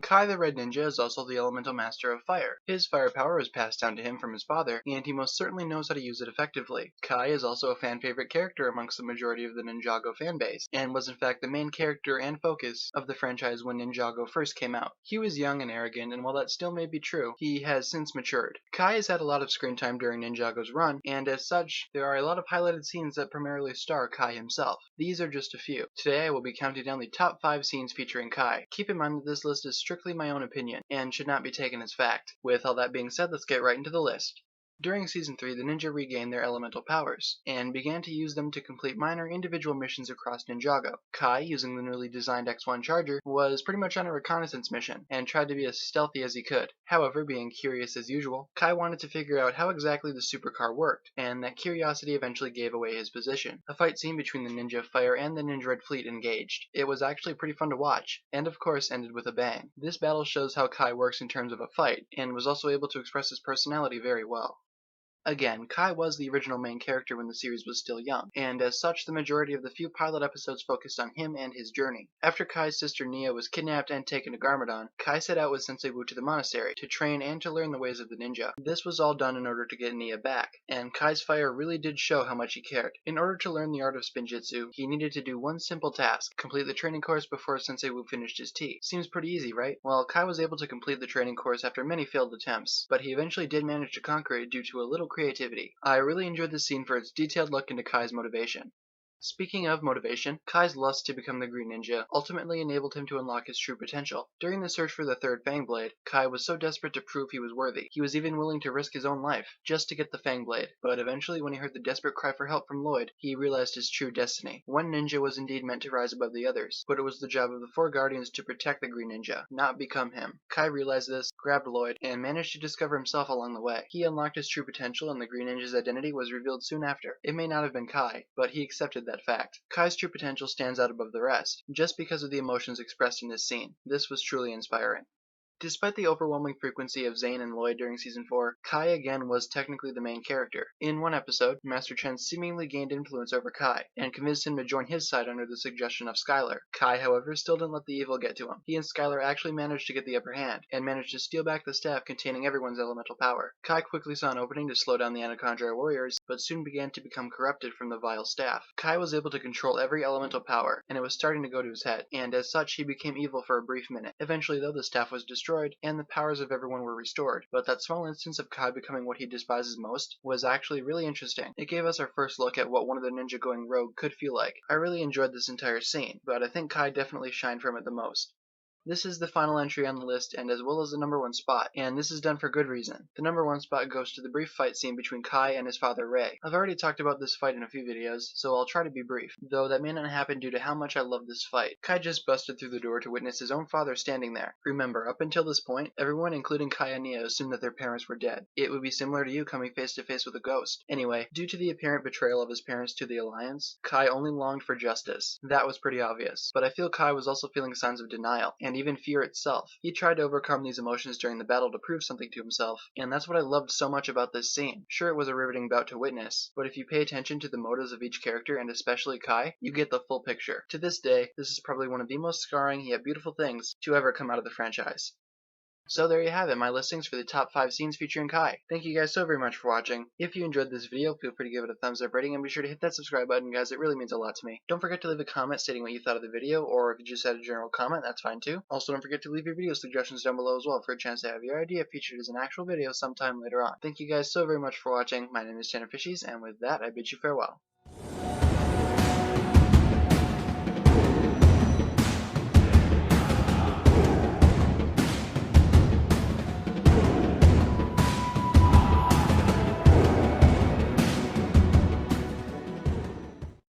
Kai the Red Ninja is also the elemental master of fire. His fire power was passed down to him from his father, and he most certainly knows how to use it effectively. Kai is also a fan favorite character amongst the majority of the Ninjago fanbase, and was in fact the main character and focus of the franchise when Ninjago first came out. He was young and arrogant, and while that still may be true, he has since matured. Kai has had a lot of screen time during Ninjago's run, and as such, there are a lot of highlighted scenes that primarily star Kai himself. These are just a few. Today I will be counting down the top 5 scenes featuring Kai. Keep in mind that this list is strictly my own opinion, and should not be taken as fact. With all that being said, let's get right into the list. During Season 3, the ninja regained their elemental powers, and began to use them to complete minor individual missions across Ninjago. Kai, using the newly designed X1 Charger, was pretty much on a reconnaissance mission, and tried to be as stealthy as he could. However, being curious as usual, Kai wanted to figure out how exactly the supercar worked, and that curiosity eventually gave away his position. A fight scene between the Ninja of Fire and the Ninja Red Fleet engaged. It was actually pretty fun to watch, and of course ended with a bang. This battle shows how Kai works in terms of a fight, and was also able to express his personality very well. Again, Kai was the original main character when the series was still young, and as such the majority of the few pilot episodes focused on him and his journey. After Kai's sister Nia was kidnapped and taken to Garmadon, Kai set out with Sensei Wu to the monastery to train and to learn the ways of the ninja. This was all done in order to get Nia back, and Kai's fire really did show how much he cared. In order to learn the art of spinjitzu, he needed to do one simple task: complete the training course before Sensei Wu finished his tea. Seems pretty easy, right? Well, Kai was able to complete the training course after many failed attempts, but he eventually did manage to conquer it due to a little creativity. I really enjoyed this scene for its detailed look into Kai's motivation. Speaking of motivation, Kai's lust to become the Green Ninja ultimately enabled him to unlock his true potential. During the search for the third Fang Blade, Kai was so desperate to prove he was worthy, he was even willing to risk his own life just to get the Fang Blade. But eventually, when he heard the desperate cry for help from Lloyd, he realized his true destiny. One ninja was indeed meant to rise above the others, but it was the job of the 4 Guardians to protect the Green Ninja, not become him. Kai realized this, grabbed Lloyd, and managed to discover himself along the way. He unlocked his true potential, and the Green Ninja's identity was revealed soon after. It may not have been Kai, but he accepted that fact. Kai's true potential stands out above the rest, just because of the emotions expressed in this scene. This was truly inspiring. Despite the overwhelming frequency of Zane and Lloyd during Season 4, Kai again was technically the main character. In one episode, Master Chen seemingly gained influence over Kai, and convinced him to join his side under the suggestion of Skylar. Kai, however, still didn't let the evil get to him. He and Skylar actually managed to get the upper hand, and managed to steal back the staff containing everyone's elemental power. Kai quickly saw an opening to slow down the Anaconda warriors, but soon began to become corrupted from the vile staff. Kai was able to control every elemental power, and it was starting to go to his head, and as such he became evil for a brief minute. Eventually though, the staff was destroyed, and the powers of everyone were restored, but that small instance of Kai becoming what he despises most was actually really interesting. It gave us our first look at what one of the ninja going rogue could feel like. I really enjoyed this entire scene, but I think Kai definitely shined from it the most. This is the final entry on the list, and as well as the number 1 spot, and this is done for good reason. The number 1 spot goes to the brief fight scene between Kai and his father Ray. I've already talked about this fight in a few videos, so I'll try to be brief, though that may not happen due to how much I love this fight. Kai just busted through the door to witness his own father standing there. Remember, up until this point, everyone including Kai and Nia assumed that their parents were dead. It would be similar to you coming face to face with a ghost. Anyway, due to the apparent betrayal of his parents to the Alliance, Kai only longed for justice. That was pretty obvious, but I feel Kai was also feeling signs of denial, and even fear itself. He tried to overcome these emotions during the battle to prove something to himself, and that's what I loved so much about this scene. Sure, it was a riveting bout to witness, but if you pay attention to the motives of each character, and especially Kai, you get the full picture. To this day, this is probably one of the most scarring yet beautiful things to ever come out of the franchise. So there you have it, my listings for the top 5 scenes featuring Kai. Thank you guys so very much for watching. If you enjoyed this video, feel free to give it a thumbs up rating, and be sure to hit that subscribe button, guys. It really means a lot to me. Don't forget to leave a comment stating what you thought of the video, or if you just had a general comment, that's fine too. Also, don't forget to leave your video suggestions down below as well for a chance to have your idea featured as an actual video sometime later on. Thank you guys so very much for watching. My name is TannerFishies, and with that, I bid you farewell.